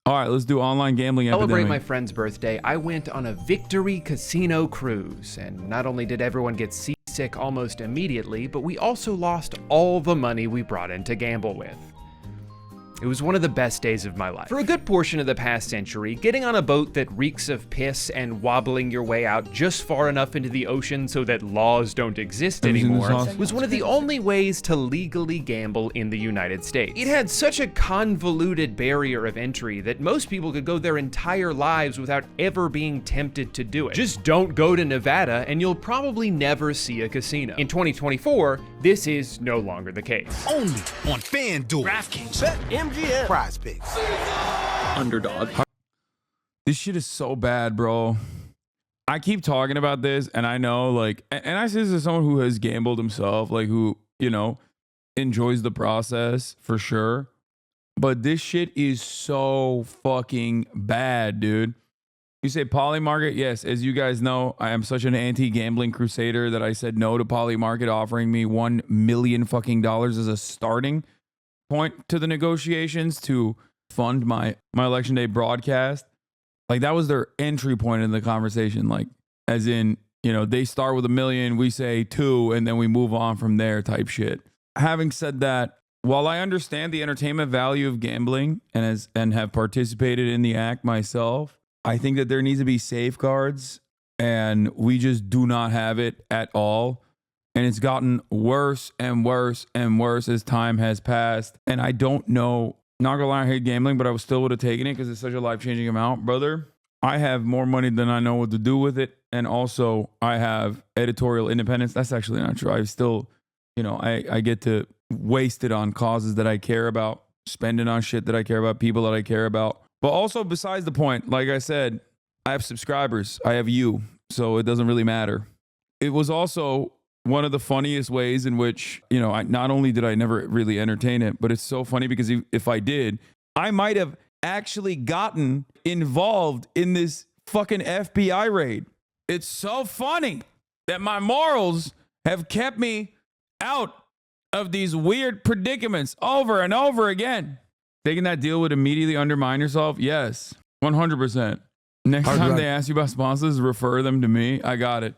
All right, let's do online gambling Celebrate my epidemic. friend's birthday, I went on a Victory Casino cruise, and not only did everyone get seasick almost immediately, but we also lost all the money we brought in to gamble with. It was one of the best days of my life. For a good portion of the past century, getting on a boat that reeks of piss and wobbling your way out just far enough into the ocean so that laws don't exist Have you seen this anymore sauce? was one of the only ways to legally gamble in the United States. It had such a convoluted barrier of entry that most people could go their entire lives without ever being tempted to do it. Just don't go to Nevada and you'll probably never see a casino. In 2024, this is no longer the case. Only on FanDuel, DraftKings, BetMGM, Prize Picks. Underdog. This shit is so bad, bro. I keep talking about this, and I know, like, and I say this as someone who has gambled himself, like, who, you know, enjoys the process for sure. But this shit is so fucking bad, dude. You say Polymarket? Yes, as you guys know, I am such an anti-gambling crusader that I said no to Polymarket offering me $1 million fucking dollars as a starting point to the negotiations to fund my election day broadcast. Like, that was their entry point in the conversation. Like, as in, you know, they start with $1 million, we say 2, and then we move on from there type shit. Having said that, while I understand the entertainment value of gambling and have participated in the act myself, I think that there needs to be safeguards, and we just do not have it at all. And it's gotten worse and worse and worse as time has passed. And I don't know, not gonna lie, I hate gambling, but I still would have taken it because it's such a life-changing amount. Brother, I have more money than I know what to do with it. And also I have editorial independence. That's actually not true. I still, you know, I get to waste it on causes that I care about, spending on shit that I care about, people that I care about. But also, besides the point, like I said, I have subscribers. I have you. So it doesn't really matter. It was also one of the funniest ways in which, you know, not only did I never really entertain it, but it's so funny because if I did, I might have actually gotten involved in this fucking FBI raid. It's so funny that my morals have kept me out of these weird predicaments over and over again. Taking that deal would immediately undermine yourself? Yes, 100%. Next time they ask you about sponsors, refer them to me. I got it.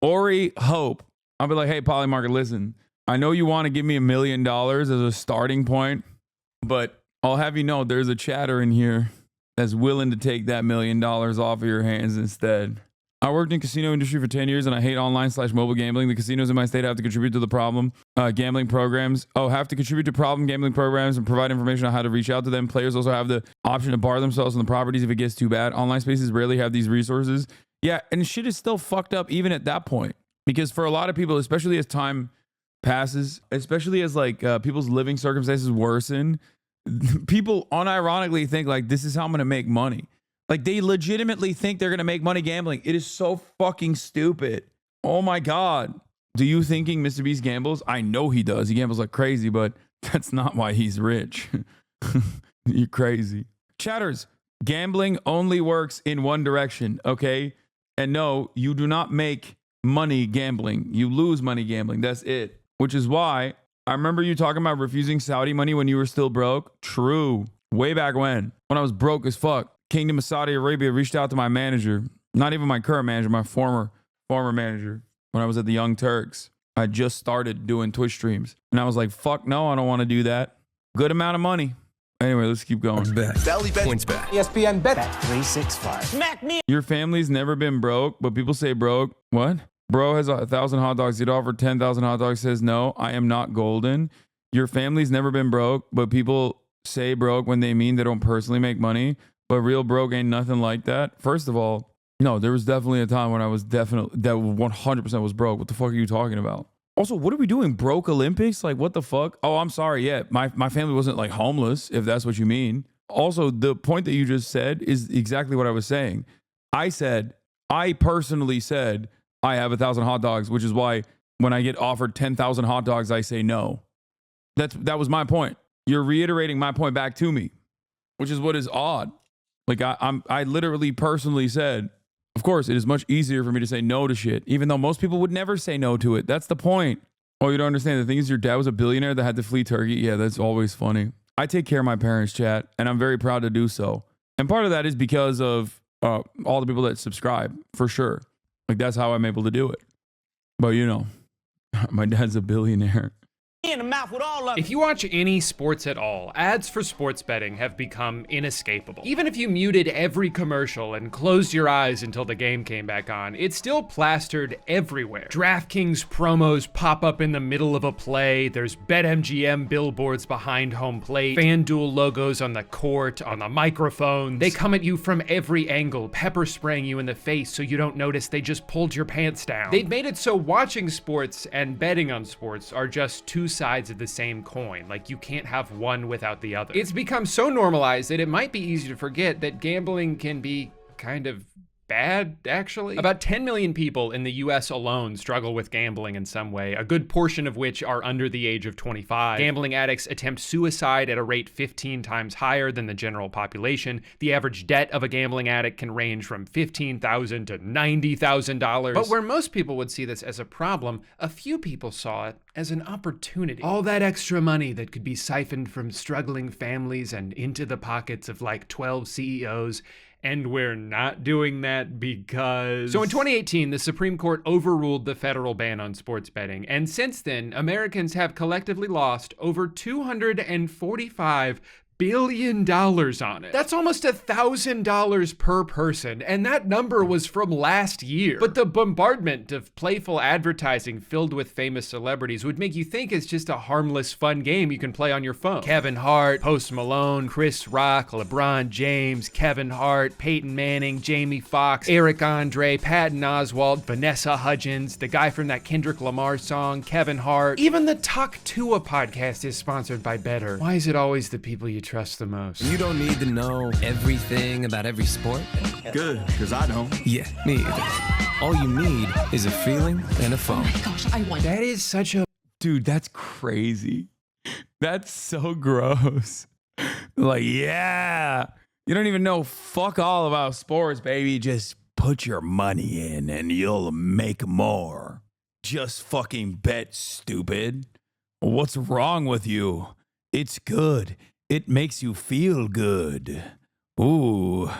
Ori Hope. I'll be like, hey, Polymarket, listen, I know you want to give me $1 million as a starting point, but I'll have you know there's a chatter in here that's willing to take that $1 million off of your hands instead. I worked in casino industry for 10 years and I hate online/mobile gambling. The casinos in my state have to contribute to the problem gambling programs. Have to contribute to problem gambling programs and provide information on how to reach out to them. Players also have the option to bar themselves on the properties if it gets too bad. Online spaces rarely have these resources. Yeah, and shit is still fucked up even at that point. Because for a lot of people, especially as time passes, especially as like people's living circumstances worsen, people unironically think like, this is how I'm going to make money. Like, they legitimately think they're going to make money gambling. It is so fucking stupid. Oh my God. Do you thinking Mr. Beast gambles? I know he does. He gambles like crazy, but that's not why he's rich. You're crazy. Chatters, gambling only works in one direction, okay? And no, you do not make money gambling. You lose money gambling. That's it. Which is why I remember you talking about refusing Saudi money when you were still broke. True. Way back when I was broke as fuck. Kingdom of Saudi Arabia reached out to my manager, not even my current manager, my former manager, when I was at the Young Turks. I just started doing Twitch streams. And I was like, fuck no, I don't want to do that. Good amount of money. Anyway, let's keep going. Belly bet. Points bet. ESPN bet 365. Smack me. Your family's never been broke, but people say broke. What? Bro has 1,000 hot dogs. He'd offer 10,000 hot dogs. Says no, I am not golden. Your family's never been broke, but people say broke when they mean they don't personally make money. But real broke ain't nothing like that. First of all, no, there was definitely a time when I was that 100% was broke. What the fuck are you talking about? Also, what are we doing? Broke Olympics? Like, what the fuck? Oh, I'm sorry. Yeah, my family wasn't like homeless, if that's what you mean. Also, the point that you just said is exactly what I was saying. I personally said, I have 1,000 hot dogs, which is why when I get offered 10,000 hot dogs, I say no. That was my point. You're reiterating my point back to me, which is what is odd. Like, I literally personally said, of course, it is much easier for me to say no to shit, even though most people would never say no to it. That's the point. Oh, you don't understand. The thing is, your dad was a billionaire that had to flee Turkey. Yeah, that's always funny. I take care of my parents, chat, and I'm very proud to do so. And part of that is because of all the people that subscribe, for sure. Like, that's how I'm able to do it. But, you know, my dad's a billionaire. In the mouth with all of If you watch any sports at all, ads for sports betting have become inescapable. Even if you muted every commercial and closed your eyes until the game came back on, it's still plastered everywhere. DraftKings promos pop up in the middle of a play, there's BetMGM billboards behind home plate, FanDuel logos on the court, on the microphones. They come at you from every angle, pepper spraying you in the face so you don't notice they just pulled your pants down. They've made it so watching sports and betting on sports are just two sides of the same coin. Like, you can't have one without the other. It's become so normalized that it might be easy to forget that gambling can be kind of bad, actually. About 10 million people in the US alone struggle with gambling in some way, a good portion of which are under the age of 25. Gambling addicts attempt suicide at a rate 15 times higher than the general population. The average debt of a gambling addict can range from $15,000 to $90,000. But where most people would see this as a problem, a few people saw it as an opportunity. All that extra money that could be siphoned from struggling families and into the pockets of like 12 CEOs. And we're not doing that because... So in 2018, the Supreme Court overruled the federal ban on sports betting. And since then, Americans have collectively lost over $245 billion on it. That's almost $1,000 per person, and that number was from last year. But the bombardment of playful advertising filled with famous celebrities would make you think it's just a harmless, fun game you can play on your phone. Kevin Hart, Post Malone, Chris Rock, LeBron James, Kevin Hart, Peyton Manning, Jamie Foxx, Eric Andre, Patton Oswalt, Vanessa Hudgens, the guy from that Kendrick Lamar song, Kevin Hart. Even the Talk Tua podcast is sponsored by Better. Why is it always the people you trust the most? You don't need to know everything about every sport. Good, because I don't. Yeah, me either. All you need is a feeling and a phone. Oh my gosh, I want That is such a... Dude, that's crazy. That's so gross. Like, yeah. You don't even know fuck all about sports, baby. Just put your money in and you'll make more. Just fucking bet, stupid. What's wrong with you? It's good. It makes you feel good. Ooh.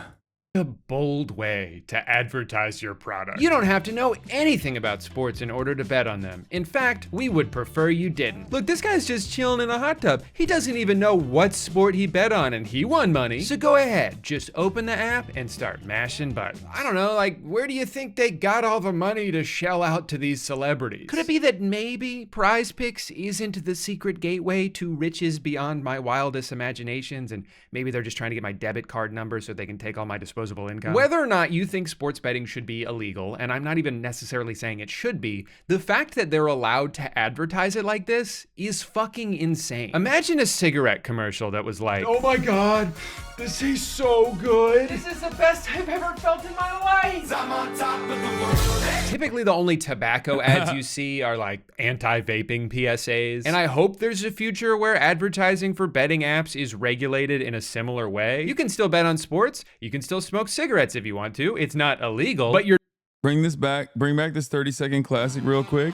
A bold way to advertise your product. You don't have to know anything about sports in order to bet on them. In fact, we would prefer you didn't. Look, this guy's just chilling in a hot tub. He doesn't even know what sport he bet on, and he won money. So go ahead, just open the app and start mashing buttons. I don't know, like, where do you think they got all the money to shell out to these celebrities? Could it be that maybe Prize Picks isn't the secret gateway to riches beyond my wildest imaginations, and maybe they're just trying to get my debit card number so they can take all my disposable income? Whether or not you think sports betting should be illegal, and I'm not even necessarily saying it should be, the fact that they're allowed to advertise it like this is fucking insane. Imagine a cigarette commercial that was like, "Oh my god, this tastes so good. This is the best I've ever felt in my life. I'm on top of the world." Typically the only tobacco ads you see are like anti-vaping PSAs. And I hope there's a future where advertising for betting apps is regulated in a similar way. You can still bet on sports. You can still smoke cigarettes if you want to. It's not illegal, but you're... Bring back this 30-second classic real quick.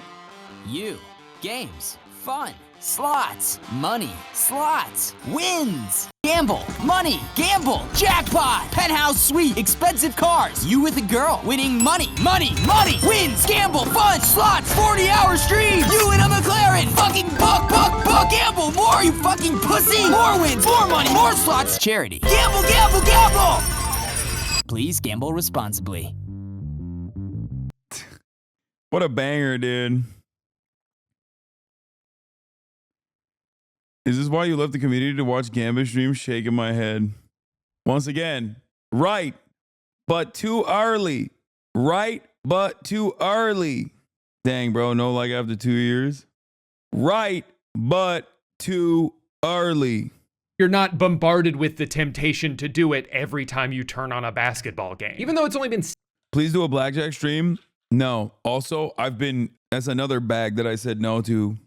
You, games, fun, slots, money, slots, wins, gamble, money, gamble, jackpot, penthouse suite, expensive cars, you with a girl, winning money, money, money, wins, gamble, fun, slots, 40-hour streams, you in a McLaren, fucking buck, gamble, more, you fucking pussy, more wins, more money, more slots, charity, gamble, gamble, gamble. Please gamble responsibly. What a banger, dude. Is this why you left the community to watch Gambit stream? Shaking my head. Once again, right, but too early. Right, but too early. Dang, bro, no like after 2 years. Right, but too early. You're not bombarded with the temptation to do it every time you turn on a basketball game. Even though it's only been... Please do a blackjack stream. No. Also, that's another bag that I said no to.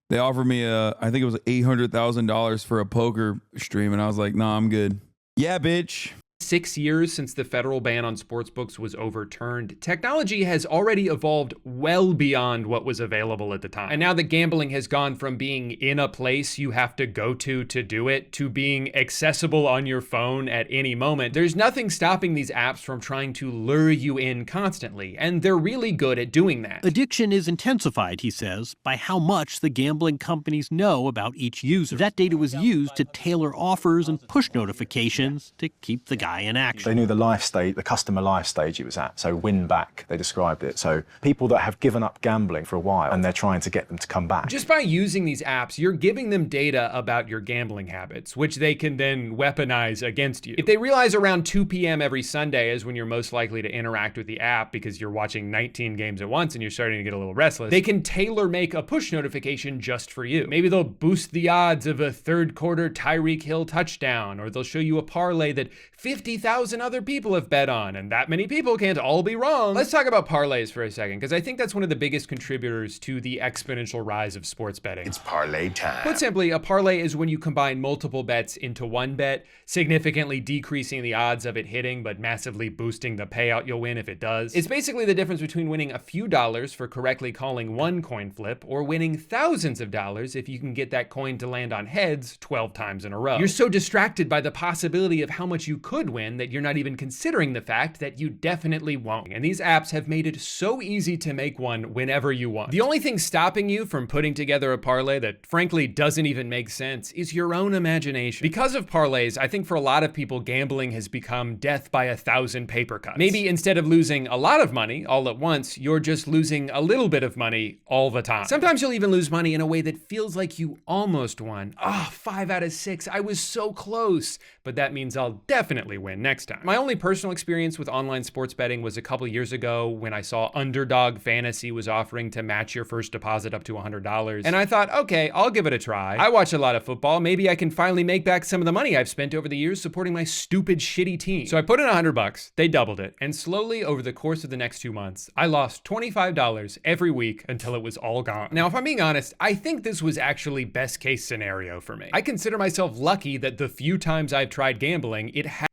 They offered me I think it was $800,000 for a poker stream, and I was like, nah, I'm good. Yeah, bitch. 6 years since the federal ban on sportsbooks was overturned, technology has already evolved well beyond what was available at the time. And now that gambling has gone from being in a place you have to go to do it to being accessible on your phone at any moment, there's nothing stopping these apps from trying to lure you in constantly, and they're really good at doing that. Addiction is intensified, he says, by how much the gambling companies know about each user. That data was used to tailor offers and push notifications to keep the guy in action. They knew the life stage, the customer life stage it was at, so win back, they described it. So people that have given up gambling for a while and they're trying to get them to come back. Just by using these apps, you're giving them data about your gambling habits, which they can then weaponize against you. If they realize around 2 p.m. every Sunday is when you're most likely to interact with the app because you're watching 19 games at once and you're starting to get a little restless, they can tailor make a push notification just for you. Maybe they'll boost the odds of a third quarter Tyreek Hill touchdown, or they'll show you a parlay that 50,000 other people have bet on, and that many people can't all be wrong. Let's talk about parlays for a second, because I think that's one of the biggest contributors to the exponential rise of sports betting. It's parlay time. Put simply, a parlay is when you combine multiple bets into one bet, significantly decreasing the odds of it hitting, but massively boosting the payout you'll win if it does. It's basically the difference between winning a few dollars for correctly calling one coin flip, or winning thousands of dollars if you can get that coin to land on heads 12 times in a row. You're so distracted by the possibility of how much you could win that you're not even considering the fact that you definitely won't. And these apps have made it so easy to make one whenever you want. The only thing stopping you from putting together a parlay that frankly doesn't even make sense is your own imagination. Because of parlays, I think for a lot of people, gambling has become death by 1,000 paper cuts. Maybe instead of losing a lot of money all at once, you're just losing a little bit of money all the time. Sometimes you'll even lose money in a way that feels like you almost won. 5 out of 6, I was so close, but that means I'll definitely win next time. My only personal experience with online sports betting was a couple years ago when I saw Underdog Fantasy was offering to match your first deposit up to $100. And I thought, okay, I'll give it a try. I watch a lot of football. Maybe I can finally make back some of the money I've spent over the years supporting my stupid, shitty team. So I put in $100, they doubled it. And slowly over the course of the next 2 months, I lost $25 every week until it was all gone. Now, if I'm being honest, I think this was actually best case scenario for me. I consider myself lucky that the few times I've tried gambling, it had.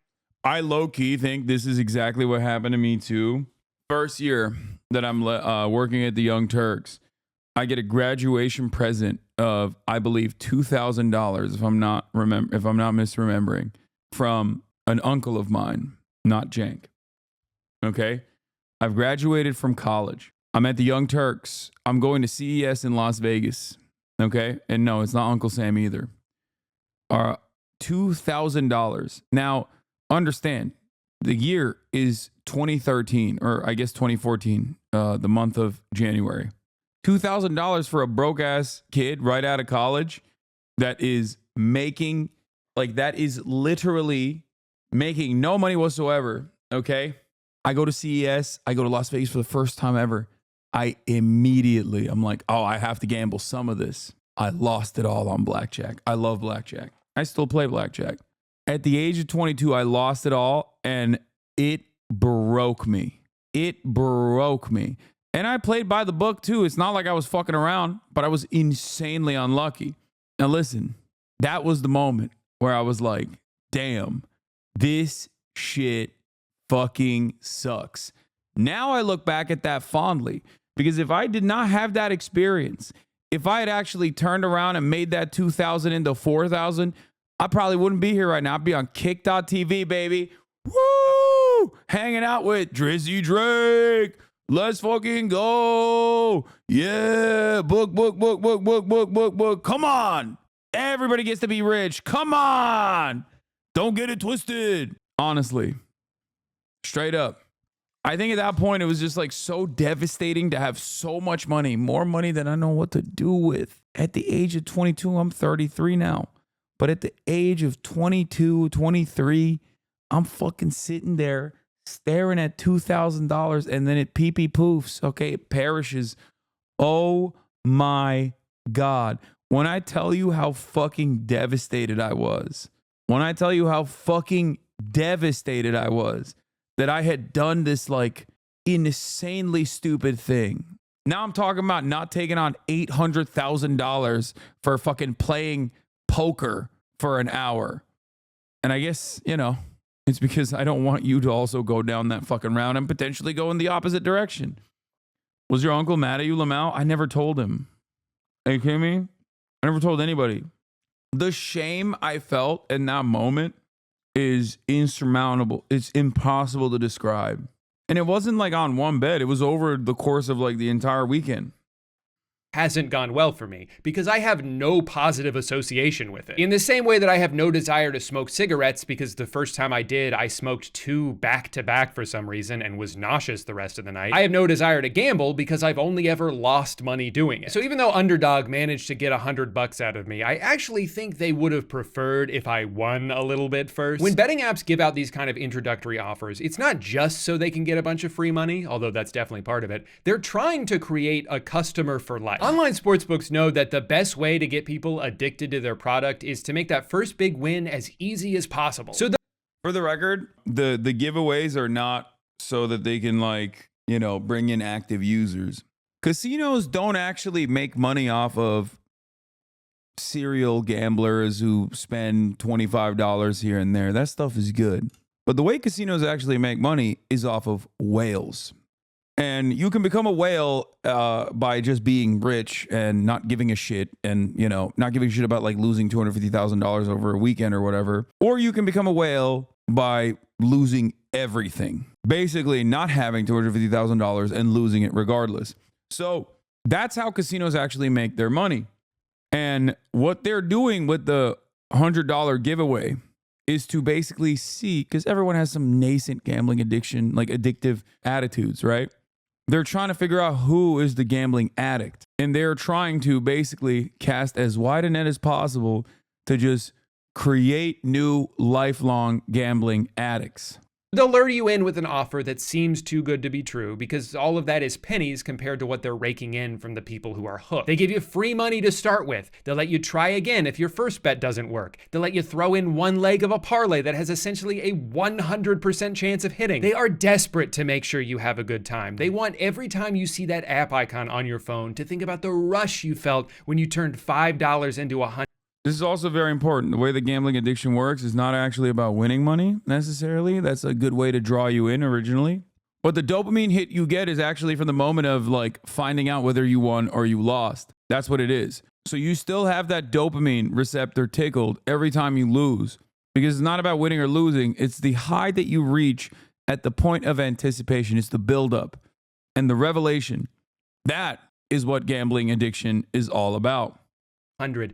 I low-key think this is exactly what happened to me too. First year that I'm working at the Young Turks, I get a graduation present of, I believe, $2,000 if I'm not misremembering, from an uncle of mine, not Jank. Okay, I've graduated from college. I'm at the Young Turks. I'm going to CES in Las Vegas. Okay, and no, it's not Uncle Sam either. $2,000. Now, understand, the year is 2013, or I guess 2014, the month of January. $2,000 for a broke ass kid right out of college that is making, like, that is literally making no money whatsoever. Okay. I go to CES. I go to Las Vegas for the first time ever. I'm like, oh, I have to gamble some of this. I lost it all on blackjack. I love blackjack. I still play blackjack. At the age of 22, I lost it all, and it broke me. It broke me. And I played by the book too. It's not like I was fucking around, but I was insanely unlucky. Now listen, that was the moment where I was like, damn, this shit fucking sucks. Now I look back at that fondly, because if I did not have that experience, if I had actually turned around and made that 2,000 into 4,000, I probably wouldn't be here right now. I'd be on kick.tv, baby. Woo! Hanging out with Drizzy Drake. Let's fucking go. Yeah. Book. Come on. Everybody gets to be rich. Come on. Don't get it twisted. Honestly. Straight up. I think at that point, it was just like so devastating to have so much money, more money than I know what to do with. At the age of 22, I'm 33 now. But at the age of 22, 23, I'm fucking sitting there staring at $2,000, and then it pee-pee poofs. Okay, it perishes. Oh my God. When I tell you how fucking devastated I was, that I had done this like insanely stupid thing. Now I'm talking about not taking on $800,000 for fucking playing poker for an hour. And I guess, It's because I don't want you to also go down that fucking route and potentially go in the opposite direction. Was your uncle mad at you, Lamau? I never told him. Are you kidding me? I never told anybody. The shame I felt in that moment is insurmountable. It's impossible to describe. And it wasn't like on one bet. It was over the course of like the entire weekend. Hasn't gone well for me because I have no positive association with it. In the same way that I have no desire to smoke cigarettes because the first time I did, I smoked 2 back-to-back for some reason and was nauseous the rest of the night. I have no desire to gamble because I've only ever lost money doing it. So even though Underdog managed to get $100 out of me, I actually think they would have preferred if I won a little bit first. When betting apps give out these kind of introductory offers, it's not just so they can get a bunch of free money, although that's definitely part of it. They're trying to create a customer for life. Online sportsbooks know that the best way to get people addicted to their product is to make that first big win as easy as possible. So for the record, the giveaways are not so that they can like, you know, bring in active users. Casinos don't actually make money off of serial gamblers who spend $25 here and there. That stuff is good. But the way casinos actually make money is off of whales. And you can become a whale by just being rich and not giving a shit and, you know, not giving a shit about like losing $250,000 over a weekend or whatever. Or you can become a whale by losing everything. Basically not having $250,000 and losing it regardless. So that's how casinos actually make their money. And what they're doing with the $100 giveaway is to basically see, because everyone has some nascent gambling addiction, like addictive attitudes, right? They're trying to figure out who is the gambling addict. And they're trying to basically cast as wide a net as possible to just create new lifelong gambling addicts. they'll lure you in with an offer that seems too good to be true because all of that is pennies compared to what they're raking in from the people who are hooked. They give you free money to start with. They'll let you try again if your first bet doesn't work. They'll let you throw in one leg of a parlay that has essentially a 100% chance of hitting. They are desperate to make sure you have a good time. They want every time you see that app icon on your phone to think about the rush you felt when you turned $5 into $100. This is also very important. The way the gambling addiction works is not actually about winning money necessarily. That's a good way to draw you in originally. But the dopamine hit you get is actually from the moment of like finding out whether you won or you lost. That's what it is. So you still have that dopamine receptor tickled every time you lose, because it's not about winning or losing. It's the high that you reach at the point of anticipation. It's the buildup and the revelation. That is what gambling addiction is all about.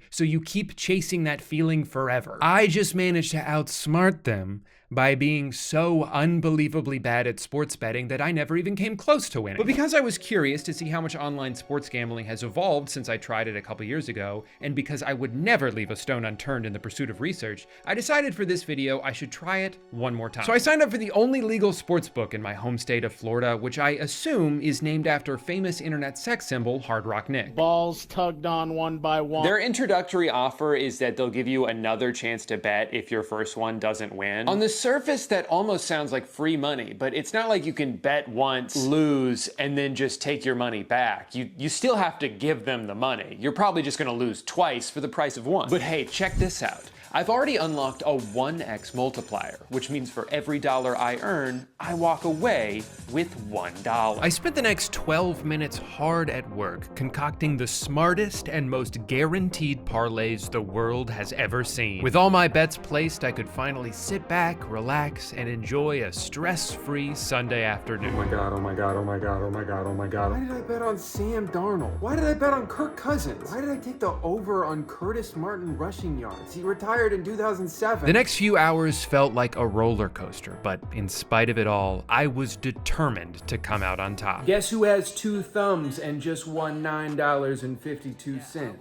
So you keep chasing that feeling forever. I just managed to outsmart them by being so unbelievably bad at sports betting that I never even came close to winning. But because I was curious to see how much online sports gambling has evolved since I tried it a couple years ago, and because I would never leave a stone unturned in the pursuit of research, I decided for this video I should try it one more time. So I signed up for the only legal sports book in my home state of Florida, which I assume is named after famous internet sex symbol Hard Rock Nick. Balls tugged on one by one. Their introductory offer is that they'll give you another chance to bet if your first one doesn't win. On the surface, that almost sounds like free money, but it's not like you can bet once, lose, and then just take your money back. You still have to give them the money. You're probably just gonna lose twice for the price of one. But hey, check this out. I've already unlocked a 1x multiplier, which means for every dollar I earn, I walk away with $1. I spent the next 12 minutes hard at work concocting the smartest and most guaranteed parlays the world has ever seen. With all my bets placed, I could finally sit back, relax, and enjoy a stress-free Sunday afternoon. Oh my god, oh my god, oh my god, oh my god, oh my god. Why did I bet on Sam Darnold? Why did I bet on Kirk Cousins? Why did I take the over on Curtis Martin rushing yards? He retired in 2007. The next few hours felt like a roller coaster, but in spite of it all, I was determined to come out on top. Guess who has 2 thumbs and just won $9.52?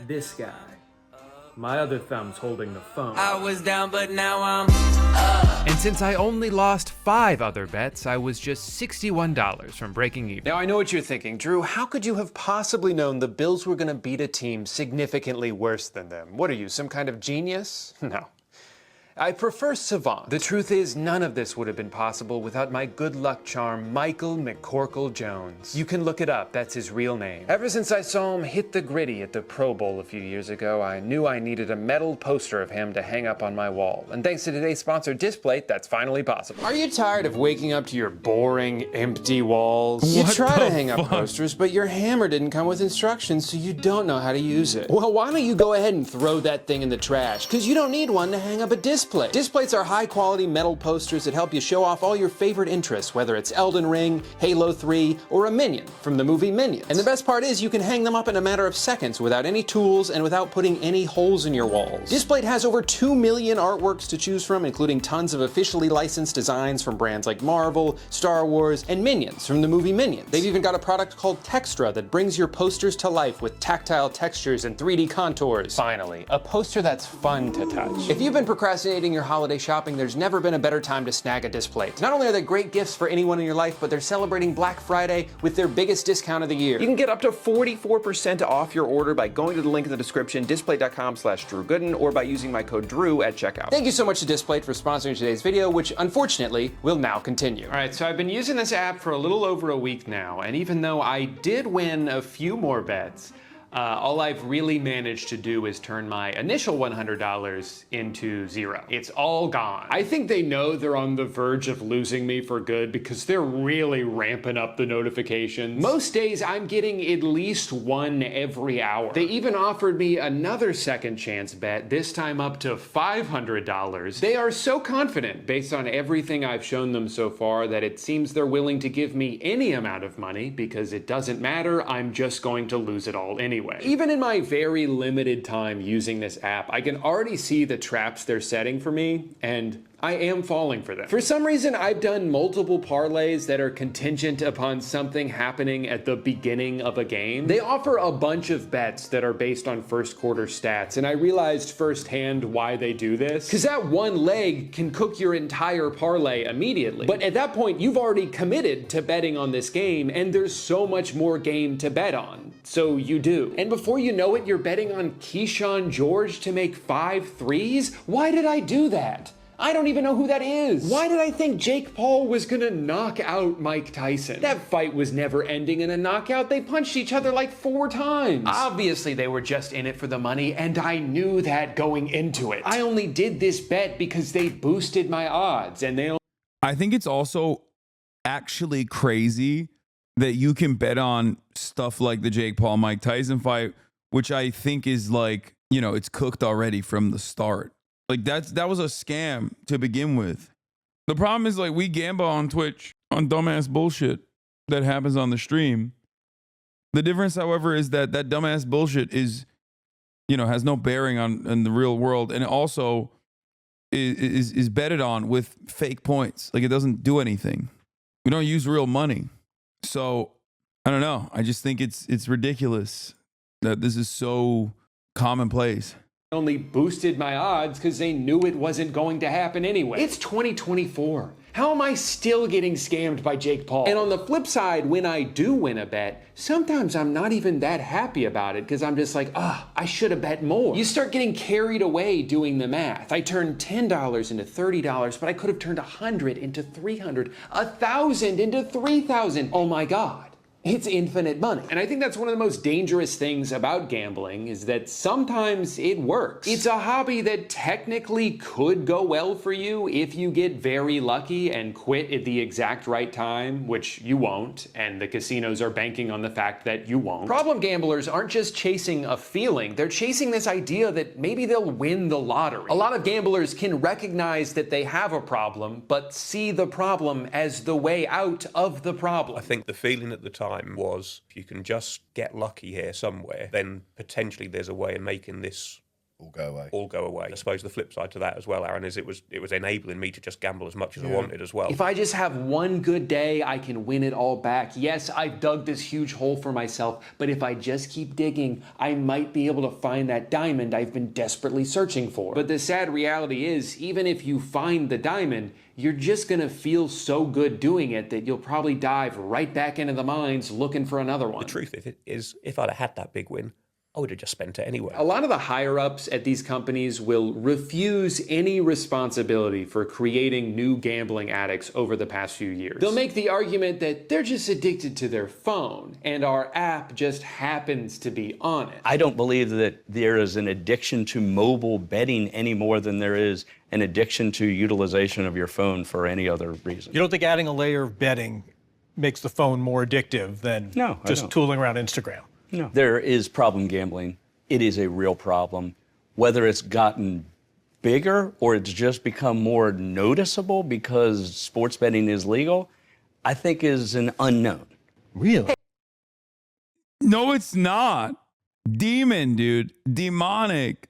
This guy. My other thumb's holding the phone. I was down, but now I'm up. And since I only lost 5 other bets, I was just $61 from breaking even. Now I know what you're thinking, Drew. How could you have possibly known the Bills were gonna beat a team significantly worse than them? What are you, some kind of genius? No. I prefer Savant. The truth is, none of this would have been possible without my good luck charm, Michael McCorkle Jones. You can look it up, that's his real name. Ever since I saw him hit the gritty at the Pro Bowl a few years ago, I knew I needed a metal poster of him to hang up on my wall. And thanks to today's sponsor, Displate, that's finally possible. Are you tired of waking up to your boring, empty walls? You try to hang up posters, but your hammer didn't come with instructions, so you don't know how to use it. Well, why don't you go ahead and throw that thing in the trash? Because you don't need one to hang up a display. Displates are high-quality metal posters that help you show off all your favorite interests, whether it's Elden Ring, Halo 3, or a minion from the movie Minions. And the best part is you can hang them up in a matter of seconds without any tools and without putting any holes in your walls. Displate has over 2 million artworks to choose from, including tons of officially licensed designs from brands like Marvel, Star Wars, and Minions from the movie Minions. They've even got a product called Textra that brings your posters to life with tactile textures and 3D contours. Finally, a poster that's fun to touch. If you've been procrastinating your holiday shopping, there's never been a better time to snag a Displate. Not only are they great gifts for anyone in your life, but they're celebrating Black Friday with their biggest discount of the year. You can get up to 44% off your order by going to the link in the description, displate.com/DrewGooden, or by using my code Drew at checkout. Thank you so much to Displate for sponsoring today's video, which unfortunately will now continue. All right, so I've been using this app for a little over a week now, and even though I did win a few more bets, all I've really managed to do is turn my initial $100 into zero. It's all gone. I think they know they're on the verge of losing me for good because they're really ramping up the notifications. Most days I'm getting at least one every hour. They even offered me another second chance bet, this time up to $500. They are so confident based on everything I've shown them so far that it seems they're willing to give me any amount of money because it doesn't matter, I'm just going to lose it all anyway. Even in my very limited time using this app, I can already see the traps they're setting for me, and I am falling for them. For some reason, I've done multiple parlays that are contingent upon something happening at the beginning of a game. They offer a bunch of bets that are based on first quarter stats, and I realized firsthand why they do this. Because that one leg can cook your entire parlay immediately. But at that point, you've already committed to betting on this game, and there's so much more game to bet on. So you do. And before you know it, you're betting on Keyshawn George to make 5 threes? Why did I do that? I don't even know who that is. Why did I think Jake Paul was gonna knock out Mike Tyson? That fight was never ending in a knockout. They punched each other like 4 times. Obviously, they were just in it for the money, and I knew that going into it. I only did this bet because they boosted my odds, and they... I think it's also actually crazy that you can bet on stuff like the Jake Paul Mike Tyson fight, which I think is like, you know, it's cooked already from the start. Like that was a scam to begin with. The problem is, like, we gamble on Twitch on dumbass bullshit that happens on the stream. The difference, however, is that that dumbass bullshit is, you know, has no bearing on the real world, and it also is betted on with fake points. Like, it doesn't do anything. We don't use real money. So I don't know. I just think it's ridiculous that this is so commonplace. Only boosted my odds because they knew it wasn't going to happen anyway. It's 2024. How am I still getting scammed by Jake Paul? And on the flip side, when I do win a bet, sometimes I'm not even that happy about it because I'm just like, I should have bet more. You start getting carried away doing the math. I turned $10 into $30, but I could have turned 100 into 300, 1,000 into 3,000. Oh my God. It's infinite money. And I think that's one of the most dangerous things about gambling is that sometimes it works. It's a hobby that technically could go well for you if you get very lucky and quit at the exact right time, which you won't, and the casinos are banking on the fact that you won't. Problem gamblers aren't just chasing a feeling, they're chasing this idea that maybe they'll win the lottery. A lot of gamblers can recognize that they have a problem, but see the problem as the way out of the problem. I think the feeling at the time was, if you can just get lucky here somewhere, then potentially there's a way of making this all go away. I suppose the flip side to that as well, Aaron, is it was enabling me to just gamble as much as I wanted as well. If I just have one good day, I can win it all back. Yes, I've dug this huge hole for myself, but if I just keep digging, I might be able to find that diamond I've been desperately searching for. But the sad reality is, even if you find the diamond, you're just gonna feel so good doing it that you'll probably dive right back into the mines looking for another one. The truth is, if I'd have had that big win, I would have just spent it anyway. A lot of the higher ups at these companies will refuse any responsibility for creating new gambling addicts over the past few years. They'll make the argument that they're just addicted to their phone and our app just happens to be on it. I don't believe that there is an addiction to mobile betting any more than there is an addiction to utilization of your phone for any other reason. You don't think adding a layer of betting makes the phone more addictive than just tooling around Instagram? No. There is problem gambling. It is a real problem. Whether it's gotten bigger or it's just become more noticeable because sports betting is legal, I think is an unknown. Really? No, it's not. Demon, dude. Demonic.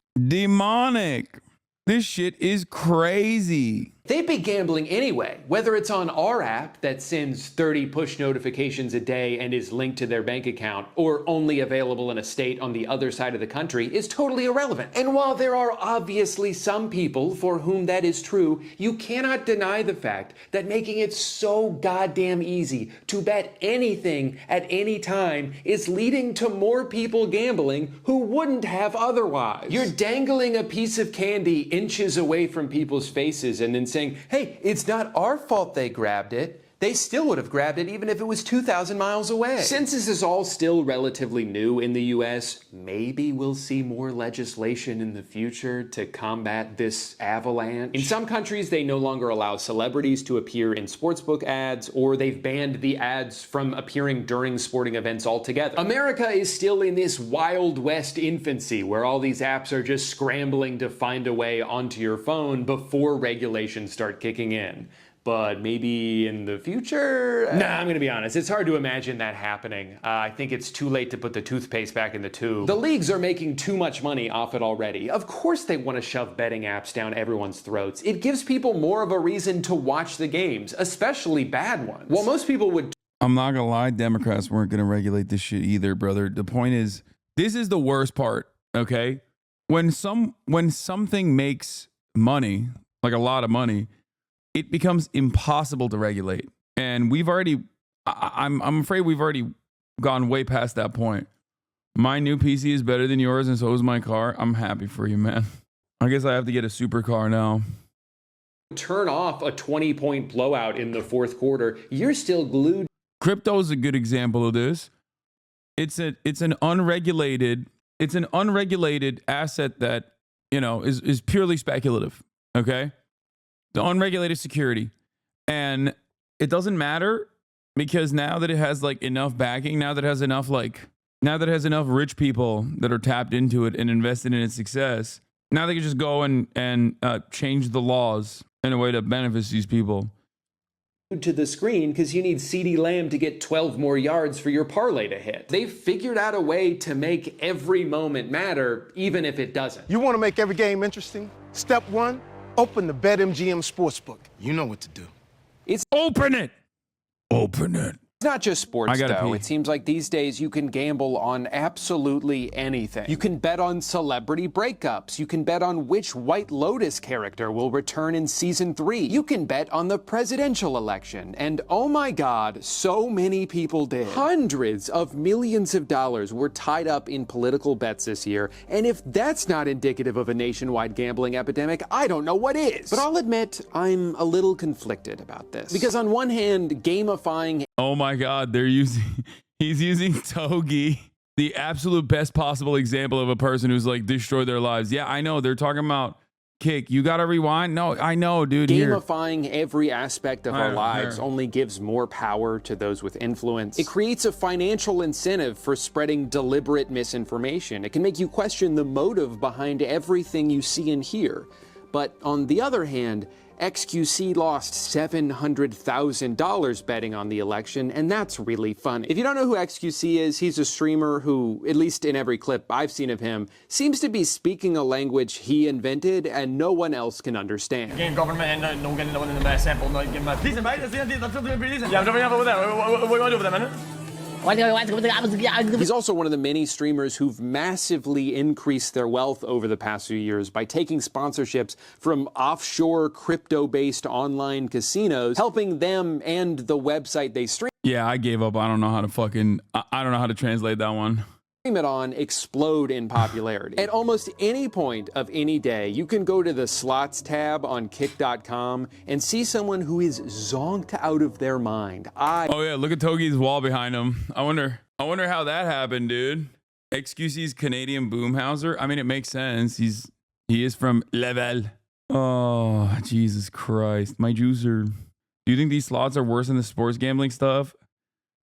This shit is crazy. They'd be gambling anyway, whether it's on our app that sends 30 push notifications a day and is linked to their bank account, or only available in a state on the other side of the country, is totally irrelevant. And while there are obviously some people for whom that is true, you cannot deny the fact that making it so goddamn easy to bet anything at any time is leading to more people gambling who wouldn't have otherwise. You're dangling a piece of candy inches away from people's faces and then saying, hey, it's not our fault they grabbed it. They still would have grabbed it even if it was 2,000 miles away. Since this is all still relatively new in the US, maybe we'll see more legislation in the future to combat this avalanche. In some countries, they no longer allow celebrities to appear in sportsbook ads, or they've banned the ads from appearing during sporting events altogether. America is still in this Wild West infancy where all these apps are just scrambling to find a way onto your phone before regulations start kicking in. But maybe in the future? Nah, I'm gonna be honest. It's hard to imagine that happening. I think it's too late to put the toothpaste back in the tube. The leagues are making too much money off it already. Of course they want to shove betting apps down everyone's throats. It gives people more of a reason to watch the games, especially bad ones. While most people would... I'm not gonna lie, Democrats weren't gonna regulate this shit either, brother. The point is, this is the worst part, okay? When something makes money, like a lot of money, it becomes impossible to regulate. And we've already, I'm afraid we've already gone way past that point. My new PC is better than yours, and so is my car. I'm happy for you, man. I guess I have to get a supercar now. Turn off a 20-point blowout in the fourth quarter, you're still glued. Crypto is a good example of this. It's an unregulated asset that, you know, is purely speculative, okay? The unregulated security. And it doesn't matter because now that it has like enough backing, now that it has enough rich people that are tapped into it and invested in its success, now they can just go and change the laws in a way that benefits these people. To the screen because you need CeeDee Lamb to get 12 more yards for your parlay to hit. They've figured out a way to make every moment matter, even if it doesn't. You want to make every game interesting? Step one, open the BetMGM Sportsbook. You know what to do. It's open it. Open it. It's not just sports, though. Pee. It seems like these days you can gamble on absolutely anything. You can bet on celebrity breakups. You can bet on which White Lotus character will return in season 3. You can bet on the presidential election. And oh my God, so many people did. Hundreds of millions of dollars were tied up in political bets this year. And if that's not indicative of a nationwide gambling epidemic, I don't know what is. But I'll admit, I'm a little conflicted about this. Because on one hand, gamifying... Oh my God, he's using Togi, the absolute best possible example of a person who's like destroyed their lives. Yeah, I know. They're talking about Kick. You got to rewind. No, I know, dude. Gamifying every aspect of our lives only gives more power to those with influence. It creates a financial incentive for spreading deliberate misinformation. It can make you question the motive behind everything you see and hear. But on the other hand, XQC lost $700,000 betting on the election, and that's really funny. If you don't know who XQC is, he's a streamer who, at least in every clip I've seen of him, seems to be speaking a language he invented and no one else can understand. He's also one of the many streamers who've massively increased their wealth over the past few years by taking sponsorships from offshore crypto-based online casinos, helping them and the website they stream. Yeah, I gave up. I don't know how to translate that one. it on explode in popularity. At almost any point of any day, you can go to the slots tab on kick.com and see someone who is zonked out of their mind. Oh yeah, look at Togi's wall behind him. I wonder how that happened, dude. XQC's Canadian Boomhauser. I mean, it makes sense. He is from Level. Oh, Jesus Christ. My juicer. Do you think these slots are worse than the sports gambling stuff?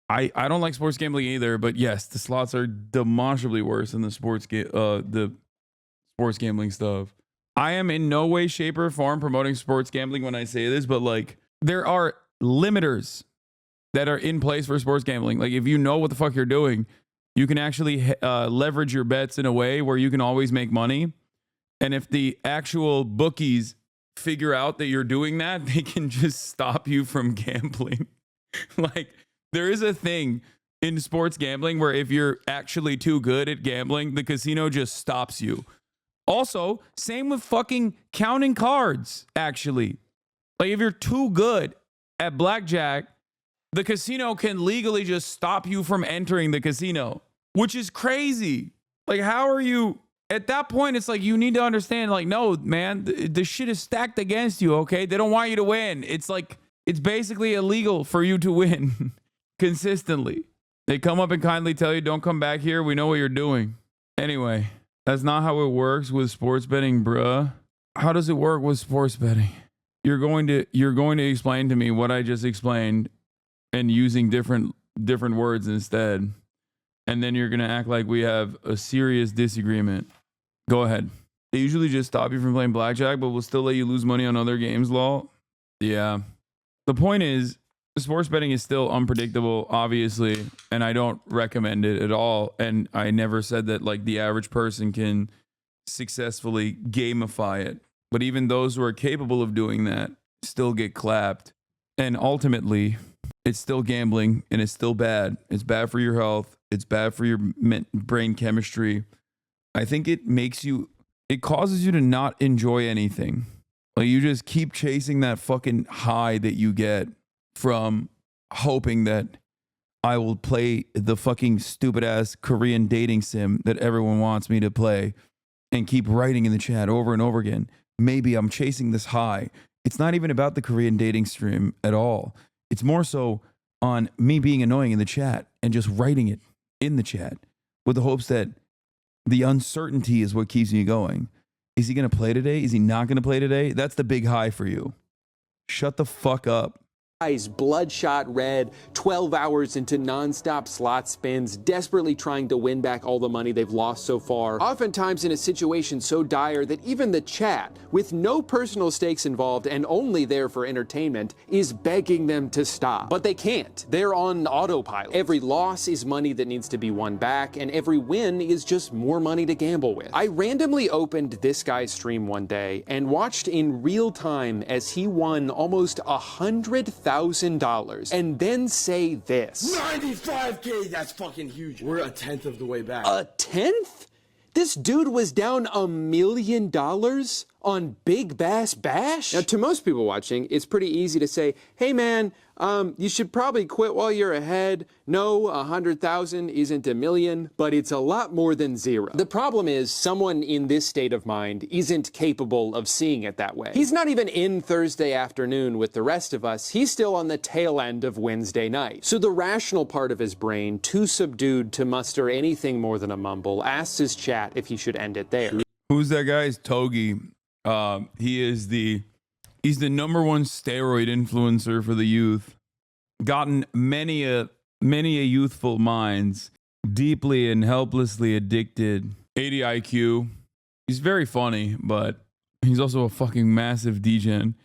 I don't like sports gambling either, but yes, the slots are demonstrably worse than the sports gambling stuff. I am in no way, shape, or form promoting sports gambling when I say this, but like there are limiters that are in place for sports gambling. Like if you know what the fuck you're doing, you can actually leverage your bets in a way where you can always make money. And if the actual bookies figure out that you're doing that, they can just stop you from gambling. Like there is a thing in sports gambling where if you're actually too good at gambling, the casino just stops you. Also, same with fucking counting cards, actually. Like if you're too good at blackjack, the casino can legally just stop you from entering the casino, which is crazy. Like how are you... At that point, it's like you need to understand, like, no, man, the shit is stacked against you, okay? They don't want you to win. It's like, it's basically illegal for you to win consistently. They come up and kindly tell you, don't come back here. We know what you're doing. Anyway, that's not how it works with sports betting, bruh. How does it work with sports betting? You're going to explain to me what I just explained and using different words instead. And then you're going to act like we have a serious disagreement. Go ahead. They usually just stop you from playing blackjack, but will still let you lose money on other games, lol. Yeah. The point is, sports betting is still unpredictable, obviously, and I don't recommend it at all. And I never said that like the average person can successfully gamify it. But even those who are capable of doing that still get clapped. And ultimately, it's still gambling and it's still bad. It's bad for your health. It's bad for your brain chemistry. I think it causes you to not enjoy anything. Like you just keep chasing that fucking high that you get from hoping that I will play the fucking stupid ass Korean dating sim that everyone wants me to play and keep writing in the chat over and over again. Maybe I'm chasing this high. It's not even about the Korean dating stream at all. It's more so on me being annoying in the chat and just writing it in the chat with the hopes that the uncertainty is what keeps me going. Is he going to play today? Is he not going to play today? That's the big high for you. Shut the fuck up. Eyes bloodshot red, 12 hours into nonstop slot spins, desperately trying to win back all the money they've lost so far. Oftentimes in a situation so dire that even the chat, with no personal stakes involved and only there for entertainment, is begging them to stop. But they can't. They're on autopilot. Every loss is money that needs to be won back, and every win is just more money to gamble with. I randomly opened this guy's stream one day and watched in real time as he won almost $100,000 and then say this. 95K, that's fucking huge. We're a tenth of the way back. A tenth? This dude was down $1 million on Big Bass Bash? Now, to most people watching, it's pretty easy to say, hey man, you should probably quit while you're ahead. No, 100,000 isn't $1 million, but it's a lot more than zero. The problem is someone in this state of mind isn't capable of seeing it that way. He's not even in Thursday afternoon with the rest of us. He's still on the tail end of Wednesday night. So the rational part of his brain, too subdued to muster anything more than a mumble, asks his chat if he should end it there. Who's that guy? It's Togi. He's the #1 steroid influencer for the youth. Gotten many a youthful minds deeply and helplessly addicted. 80 IQ. He's very funny, but he's also a fucking massive degen.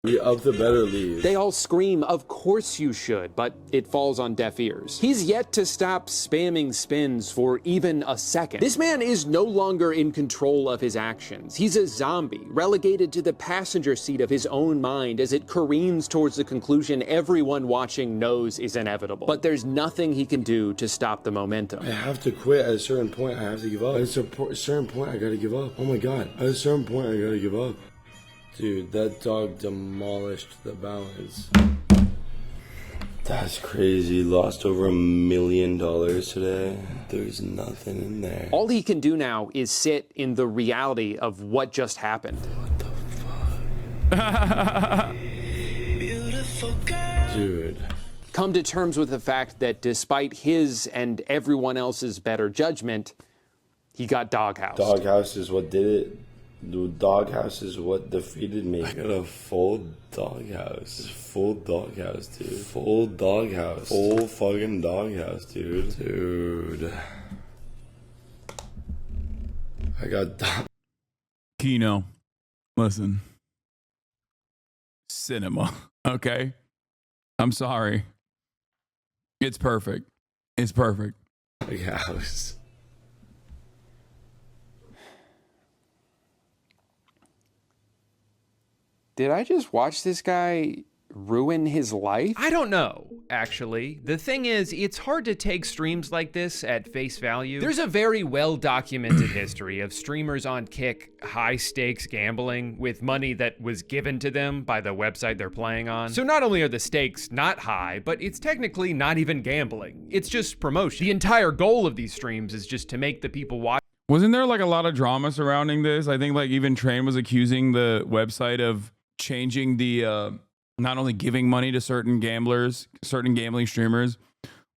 We up the better leave. They all scream, of course you should, but it falls on deaf ears. He's yet to stop spamming spins for even a second. This man is no longer in control of his actions. He's a zombie, relegated to the passenger seat of his own mind as it careens towards the conclusion everyone watching knows is inevitable. But there's nothing he can do to stop the momentum. I have to quit. At a certain point, I have to give up. At a certain point, I gotta give up. Oh my god. At a certain point, I gotta give up. Dude, that dog demolished the balance. That's crazy. Lost over $1 million today. There's nothing in there. All he can do now is sit in the reality of what just happened. Dude. Come to terms with the fact that despite his and everyone else's better judgment, he got doghoused. Doghouse is what did it. The doghouse is what defeated me. I got a full doghouse. Full doghouse, dude. Full doghouse. Full fucking doghouse, dude. Dude. I got Kino, listen. Cinema, okay? I'm sorry. It's perfect. It's perfect. Doghouse. Did I just watch this guy ruin his life? I don't know, actually. The thing is, it's hard to take streams like this at face value. There's a very well-documented history of streamers on Kick high-stakes gambling with money that was given to them by the website they're playing on. So not only are the stakes not high, but it's technically not even gambling. It's just promotion. The entire goal of these streams is just to make the people watch. Wasn't there like a lot of drama surrounding this? I think like even Train was accusing the website of changing the not only giving money to certain gamblers, certain gambling streamers,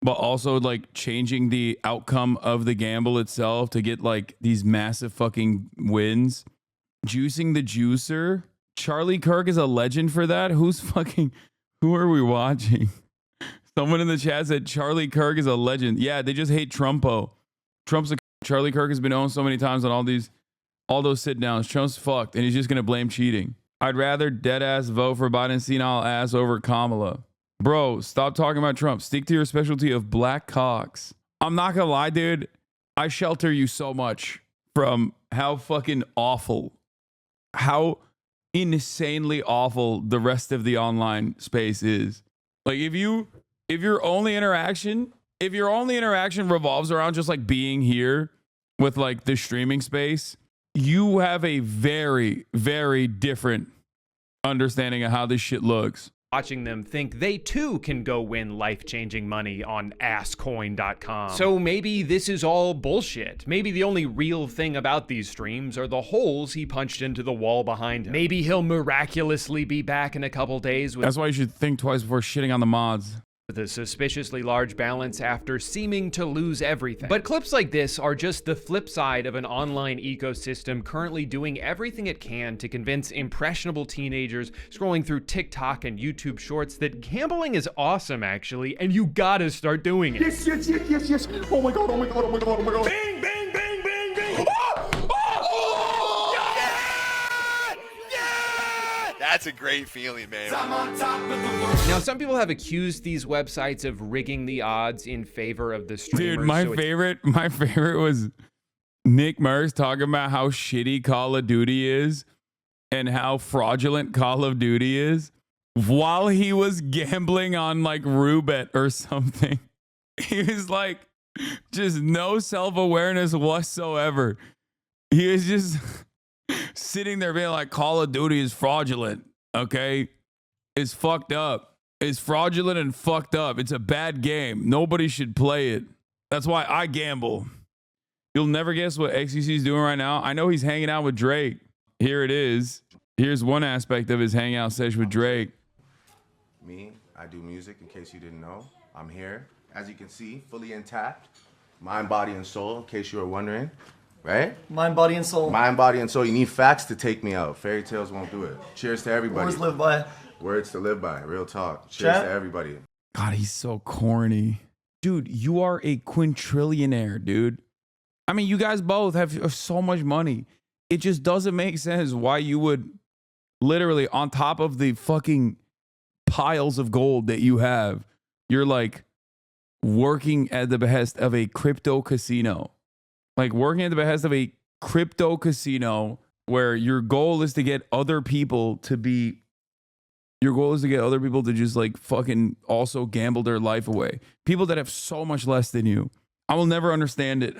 but also like changing the outcome of the gamble itself to get like these massive fucking wins. Juicing the juicer. Charlie Kirk is a legend for that. Who are we watching? Someone in the chat said Charlie Kirk is a legend. Yeah, they just hate Trumpo. Charlie Kirk has been owned so many times on all those sit downs. Trump's fucked and he's just gonna blame cheating. I'd rather dead-ass vote for Biden senile ass over Kamala. Bro, stop talking about Trump. Stick to your specialty of black cocks. I'm not gonna lie, dude. I shelter you so much from how fucking awful, how insanely awful the rest of the online space is. Like if your only interaction revolves around just like being here with like the streaming space, you have a very, very different understanding of how this shit looks. Watching them think they too can go win life-changing money on asscoin.com. So maybe this is all bullshit. Maybe the only real thing about these streams are the holes he punched into the wall behind him. Maybe he'll miraculously be back in a couple days with— That's why you should think twice before shitting on the mods. With a suspiciously large balance after seeming to lose everything. But clips like this are just the flip side of an online ecosystem currently doing everything it can to convince impressionable teenagers scrolling through TikTok and YouTube shorts that gambling is awesome actually, and you gotta start doing it. Yes, yes, yes, yes, yes. Oh my god, oh my god, oh my god, oh my god. Bang, bang, bang, bang, bang. That's a great feeling, man. Now, some people have accused these websites of rigging the odds in favor of the streamers. Dude, my favorite was Nick Merckx talking about how shitty Call of Duty is and how fraudulent Call of Duty is while he was gambling on like Roulette or something. He was like, just no self-awareness whatsoever. He was just sitting there being like, Call of Duty is fraudulent, okay? It's fucked up. It's fraudulent and fucked up. It's a bad game. Nobody should play it. That's why I gamble. You'll never guess what XQC is doing right now. I know he's hanging out with Drake. Here it is. Here's one aspect of his hangout session with Drake. Me, I do music, in case you didn't know. I'm here, as you can see, fully intact. Mind, body, and soul, in case you were wondering. Right? Mind, body, and soul. Mind, body, and soul. You need facts to take me out. Fairy tales won't do it. Cheers to everybody. Words live by. Words to live by. Real talk. Cheers to everybody. God, he's so corny. Dude, you are a quintrillionaire, dude. I mean, you guys both have so much money. It just doesn't make sense why you would literally, on top of the fucking piles of gold that you have, you're like working at the behest of a crypto casino. Like working at the behest of a crypto casino where your goal is to get other people to just like fucking also gamble their life away. People that have so much less than you. I will never understand it.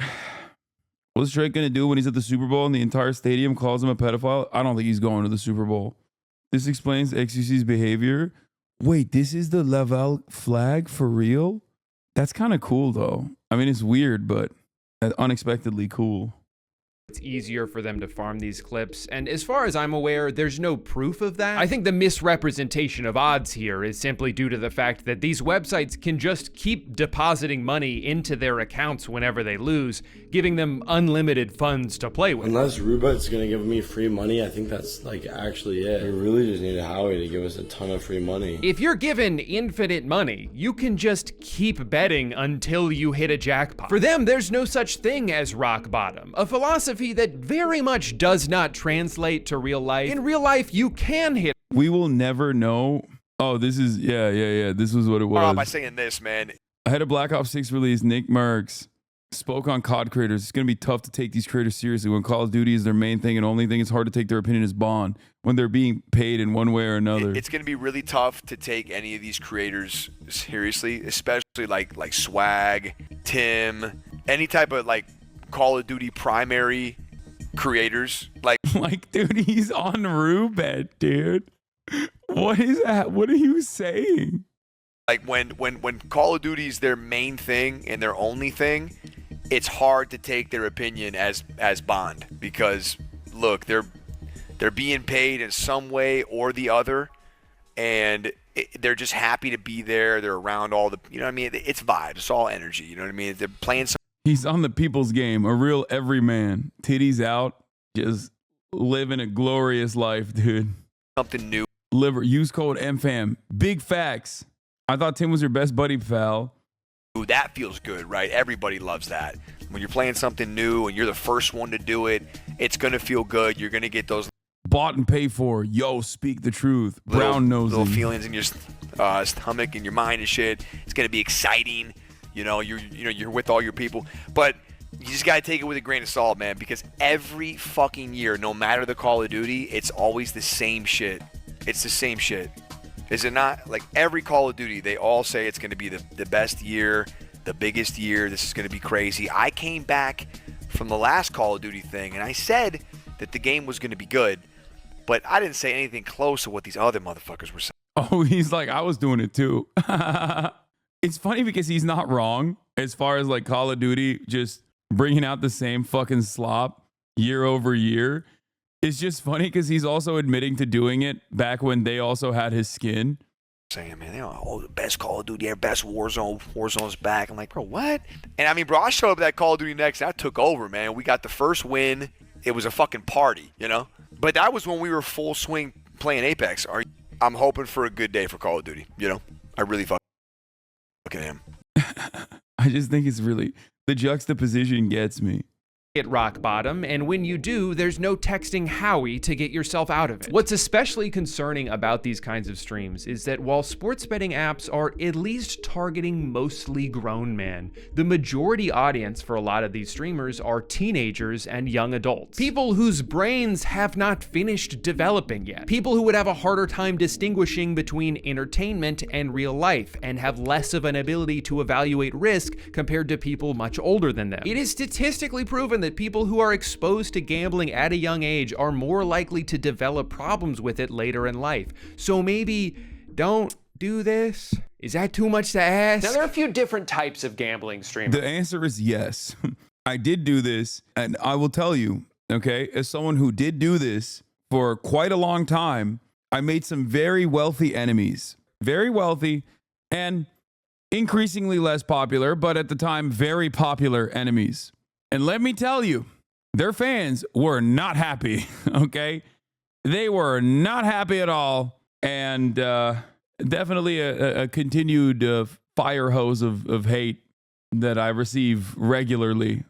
What's Drake going to do when he's at the Super Bowl and the entire stadium calls him a pedophile? I don't think he's going to the Super Bowl. This explains XQC's behavior. Wait, this is the Laval flag for real? That's kind of cool, though. I mean, it's weird, but unexpectedly cool. It's easier for them to farm these clips, and as far as I'm aware, there's no proof of that. I think the misrepresentation of odds here is simply due to the fact that these websites can just keep depositing money into their accounts whenever they lose, giving them unlimited funds to play with. Unless Rubet's gonna give me free money, I think that's like actually it. We really just need Howie to give us a ton of free money. If you're given infinite money, you can just keep betting until you hit a jackpot. For them, there's no such thing as rock bottom, a philosophy that very much does not translate to real life. In real life, you can hit. We will never know. Oh, this is, yeah. This was what it was. Oh, by saying this, man. Ahead of Black Ops 6 release, Nick Merckx spoke on COD creators. It's going to be tough to take these creators seriously. When Call of Duty is their main thing and only thing it's hard to take their opinion as bond when they're being paid in one way or another. It's going to be really tough to take any of these creators seriously, especially like Swag, Tim, any type of like Call of Duty primary creators. Like, dude, he's on Rubet, dude. What is that? What are you saying? Like when Call of Duty is their main thing and their only thing, it's hard to take their opinion as bond because look, they're being paid in some way or the other, and they're just happy to be there. They're around all the, you know what I mean? It's vibes. It's all energy. You know what I mean? They're playing some. He's on the people's game, a real everyman. Titties out, just living a glorious life, dude. Something new. Use code MFAM. Big facts. I thought Tim was your best buddy, pal. Ooh, that feels good, right? Everybody loves that. When you're playing something new and you're the first one to do it, it's going to feel good. You're going to get those bought and paid for. Yo, speak the truth. Brown nosing. Little feelings in your stomach and your mind and shit. It's going to be exciting. You know, you're with all your people, but you just gotta take it with a grain of salt, man. Because every fucking year, no matter the Call of Duty, it's always the same shit. It's the same shit, is it not? Like every Call of Duty, they all say it's gonna be the best year, the biggest year. This is gonna be crazy. I came back from the last Call of Duty thing, and I said that the game was gonna be good, but I didn't say anything close to what these other motherfuckers were saying. Oh, he's like, I was doing it too. It's funny because he's not wrong as far as like Call of Duty just bringing out the same fucking slop year over year. It's just funny because he's also admitting to doing it back when they also had his skin. Saying, man, the best Call of Duty, best Warzone's back. I'm like, bro, what? And I mean, bro, I showed up at that Call of Duty next and I took over, man. We got the first win. It was a fucking party, you know? But that was when we were full swing playing Apex. I'm hoping for a good day for Call of Duty, you know? I really fucking am. I just think it's really, the juxtaposition gets me. Hit rock bottom, and when you do, there's no texting Howie to get yourself out of it. What's especially concerning about these kinds of streams is that while sports betting apps are at least targeting mostly grown men, the majority audience for a lot of these streamers are teenagers and young adults. People whose brains have not finished developing yet. People who would have a harder time distinguishing between entertainment and real life and have less of an ability to evaluate risk compared to people much older than them. It is statistically proven that people who are exposed to gambling at a young age are more likely to develop problems with it later in life. So maybe don't do this? Is that too much to ask? Now, there are a few different types of gambling streamers. The answer is yes. I did do this, and I will tell you, okay, as someone who did do this for quite a long time, I made some very wealthy enemies. Very wealthy and increasingly less popular, but at the time, very popular enemies. And let me tell you, their fans were not happy, okay? They were not happy at all. And definitely a continued fire hose of hate that I receive regularly.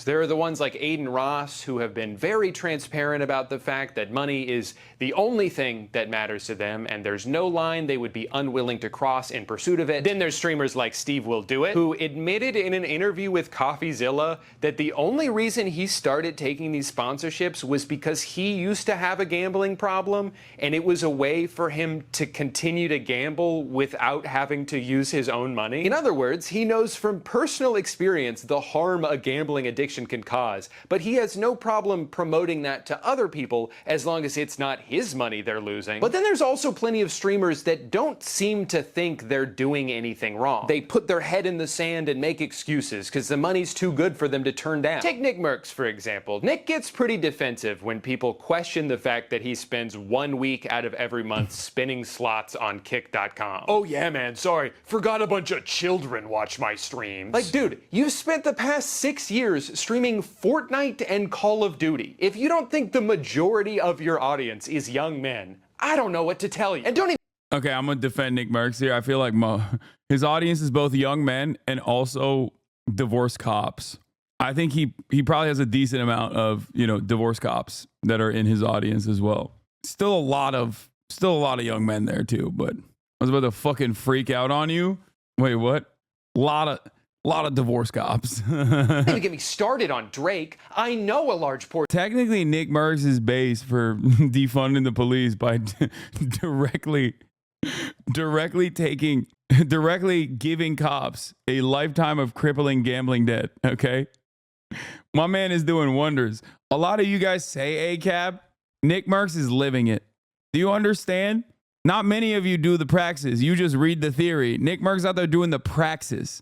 There are the ones like Aiden Ross who have been very transparent about the fact that money is the only thing that matters to them and there's no line they would be unwilling to cross in pursuit of it. Then there's streamers like Steve Will Do It, who admitted in an interview with CoffeeZilla that the only reason he started taking these sponsorships was because he used to have a gambling problem and it was a way for him to continue to gamble without having to use his own money. In other words, he knows from personal experience the harm a gambling addiction can cause, but he has no problem promoting that to other people as long as it's not his money they're losing. But then there's also plenty of streamers that don't seem to think they're doing anything wrong. They put their head in the sand and make excuses because the money's too good for them to turn down. Take Nick Merckx, for example. Nick gets pretty defensive when people question the fact that he spends 1 week out of every month spinning slots on kick.com. Oh yeah, man, sorry. Forgot a bunch of children watch my streams. Like, dude, you've spent the past 6 years streaming Fortnite and Call of Duty. If you don't think the majority of your audience is young men, I don't know what to tell you. And don't even Okay, I'm gonna defend Nick Merckx here. I feel like his audience is both young men and also divorced cops. I think he probably has a decent amount of, you know, divorced cops that are in his audience as well. Still a lot of young men there too, but I was about to fucking freak out on you. Wait, what? Lot of divorce cops. Don't even get me started on Drake. I know a large portion. Technically, Nick Merckx is base for defunding the police by directly giving cops a lifetime of crippling gambling debt. Okay, my man is doing wonders. A lot of you guys say ACAB. Nick Merckx is living it. Do you understand? Not many of you do the praxis. You just read the theory. Nick Merckx out there doing the praxis.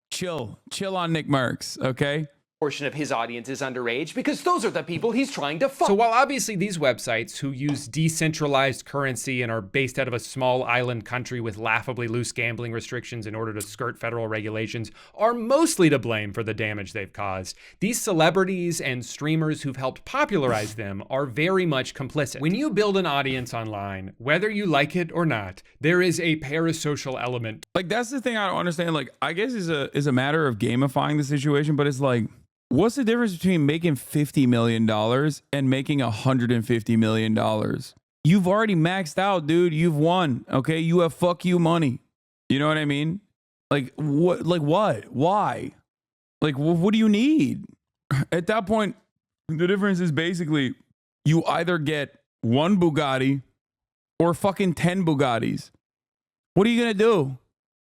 Chill on Nick Merckx, okay? Portion of his audience is underage because those are the people he's trying to fuck. So while obviously these websites who use decentralized currency and are based out of a small island country with laughably loose gambling restrictions in order to skirt federal regulations are mostly to blame for the damage they've caused, these celebrities and streamers who've helped popularize them are very much complicit. When you build an audience online, whether you like it or not, there is a parasocial element. Like, that's the thing I don't understand. Like, I guess is a matter of gamifying the situation, but it's like, what's the difference between making $50 million and making $150 million? You've already maxed out, dude. You've won. Okay. You have fuck you money. You know what I mean? Like what? Like what? Why? Like what do you need? At that point, the difference is basically you either get one Bugatti or fucking 10 Bugattis. What are you going to do?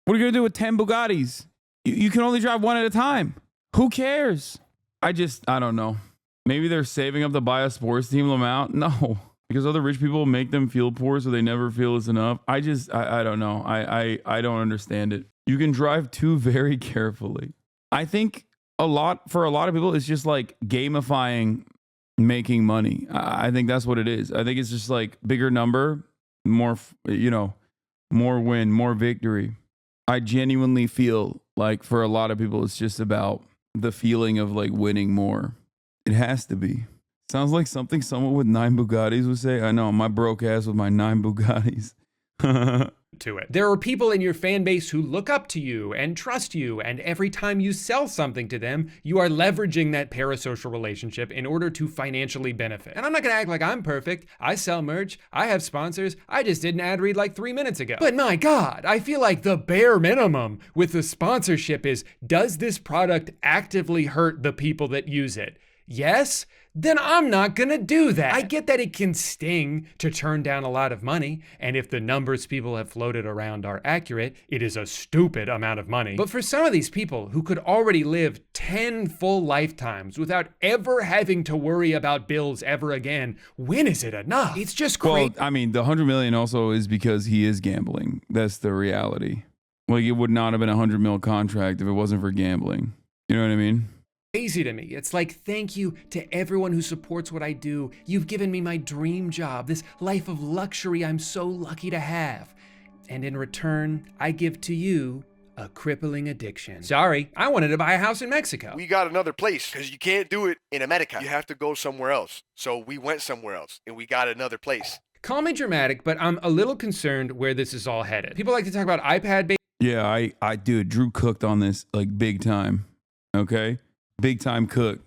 What are you going to do with 10 Bugattis? You can only drive one at a time. Who cares? I don't know. Maybe they're saving up to buy a sports team, Lamount. No, because other rich people make them feel poor so they never feel it's enough. I don't know. I don't understand it. You can drive two very carefully. I think for a lot of people, it's just like gamifying making money. I think that's what it is. I think it's just like bigger number, more, more win, more victory. I genuinely feel like for a lot of people, it's just about the feeling of like winning more. It has to be. Sounds like something someone with 9 Bugattis would say. I know, my broke ass with my 9 Bugattis. To it. There are people in your fan base who look up to you and trust you, and every time you sell something to them, you are leveraging that parasocial relationship in order to financially benefit. And I'm not gonna act like I'm perfect. I sell merch, I have sponsors, I just did an ad read like 3 minutes ago. But my God, I feel like the bare minimum with the sponsorship is, does this product actively hurt the people that use it? Yes? Then I'm not gonna do that. I get that it can sting to turn down a lot of money, and if the numbers people have floated around are accurate, it is a stupid amount of money. But for some of these people who could already live 10 full lifetimes without ever having to worry about bills ever again, when is it enough? It's just crazy. Well, I mean, the 100 million also is because he is gambling. That's the reality. Like, it would not have been a 100 mil contract if it wasn't for gambling. You know what I mean? Crazy to me. It's like, thank you to everyone who supports what I do. You've given me my dream job, this life of luxury I'm so lucky to have. And in return, I give to you a crippling addiction. Sorry, I wanted to buy a house in Mexico. We got another place because you can't do it in America. You have to go somewhere else. So we went somewhere else and we got another place. Call me dramatic, but I'm a little concerned where this is all headed. People like to talk about iPad. Yeah, dude, Drew cooked on this like big time. Okay? Big time cook.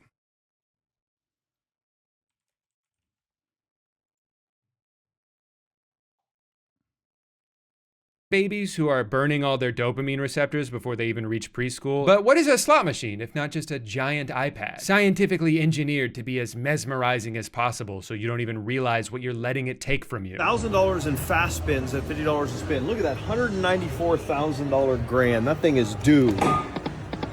Babies who are burning all their dopamine receptors before they even reach preschool. But what is a slot machine if not just a giant iPad? Scientifically engineered to be as mesmerizing as possible so you don't even realize what you're letting it take from you. $1,000 in fast spins at $50 a spin. Look at that, $194,000 grand. That thing is due.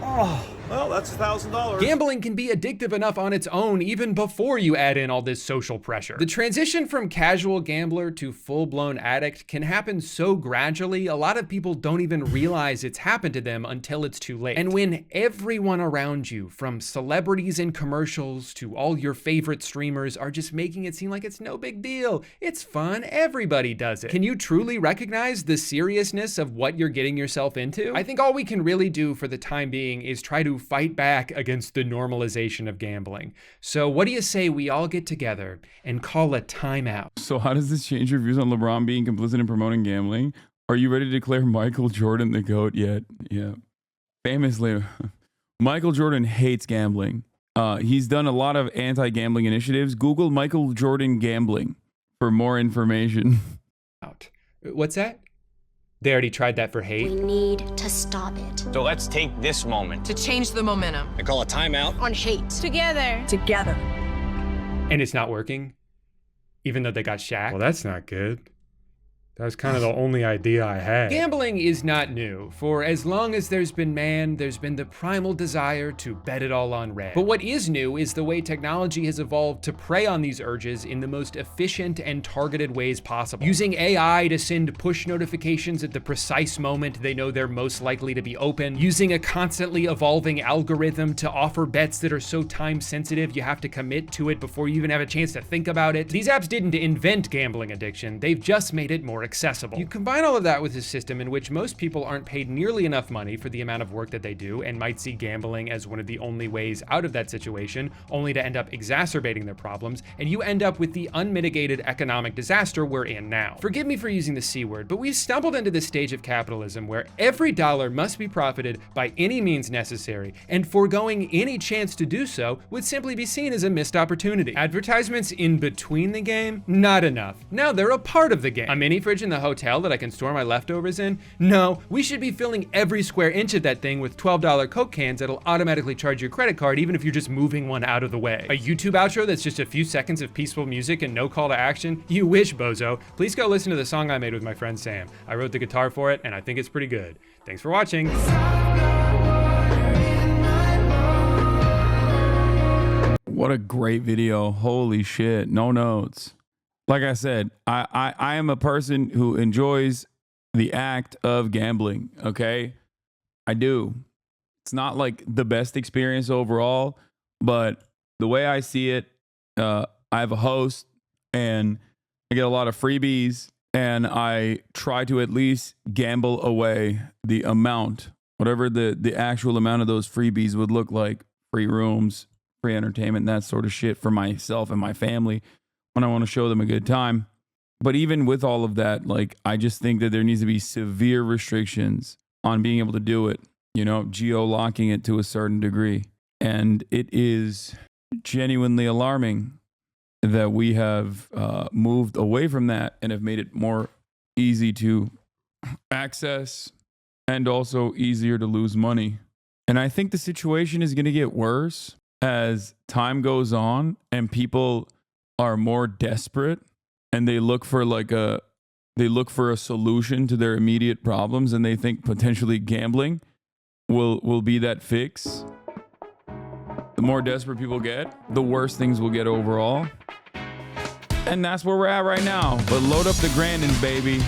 Oh. Well, that's $1,000. Gambling can be addictive enough on its own even before you add in all this social pressure. The transition from casual gambler to full-blown addict can happen so gradually, a lot of people don't even realize it's happened to them until it's too late. And when everyone around you, from celebrities in commercials to all your favorite streamers, are just making it seem like it's no big deal, it's fun, everybody does it, can you truly recognize the seriousness of what you're getting yourself into? I think all we can really do for the time being is try to fight back against the normalization of gambling. So what do you say we all get together and call a timeout? So how does this change your views on LeBron being complicit in promoting gambling? Are you ready to declare Michael Jordan the GOAT yet? Yeah. Famously, Michael Jordan hates gambling. He's done a lot of anti-gambling initiatives. Google Michael Jordan gambling for more information. What's that? They already tried that for hate. We need to stop it. So let's take this moment to change the momentum and call a timeout on hate. Together. And it's not working, even though they got Shaq. Well, that's not good. That was kind of the only idea I had. Gambling is not new. For as long as there's been man, there's been the primal desire to bet it all on red. But what is new is the way technology has evolved to prey on these urges in the most efficient and targeted ways possible. Using AI to send push notifications at the precise moment they know they're most likely to be open. Using a constantly evolving algorithm to offer bets that are so time sensitive you have to commit to it before you even have a chance to think about it. These apps didn't invent gambling addiction, they've just made it more accessible. You combine all of that with a system in which most people aren't paid nearly enough money for the amount of work that they do and might see gambling as one of the only ways out of that situation, only to end up exacerbating their problems, and you end up with the unmitigated economic disaster we're in now. Forgive me for using the C word, but we've stumbled into this stage of capitalism where every dollar must be profited by any means necessary, and foregoing any chance to do so would simply be seen as a missed opportunity. Advertisements in between the game? Not enough. Now they're a part of the game. A mini fridge in the hotel that I can store my leftovers in? No, we should be filling every square inch of that thing with $12 Coke cans that'll automatically charge your credit card even if you're just moving one out of the way. A YouTube outro that's just a few seconds of peaceful music and no call to action? You wish, bozo. Please go listen to the song I made with my friend Sam. I wrote the guitar for it and I think it's pretty good. Thanks for watching. What a great video. Holy shit. No notes. Like I said, I am a person who enjoys the act of gambling, okay? I do. It's not like the best experience overall, but the way I see it, I have a host and I get a lot of freebies and I try to at least gamble away the amount, whatever the actual amount of those freebies would look like, free rooms, free entertainment, that sort of shit for myself and my family when I want to show them a good time. But even with all of that, like, I just think that there needs to be severe restrictions on being able to do it, you know, geo-locking it to a certain degree. And it is genuinely alarming that we have moved away from that and have made it more easy to access and also easier to lose money. And I think the situation is going to get worse as time goes on and people are more desperate and they look for a solution to their immediate problems, and they think potentially gambling will be that fix. The more desperate people get, the worse things will get overall. And that's where we're at right now. But load up the Grandin, baby.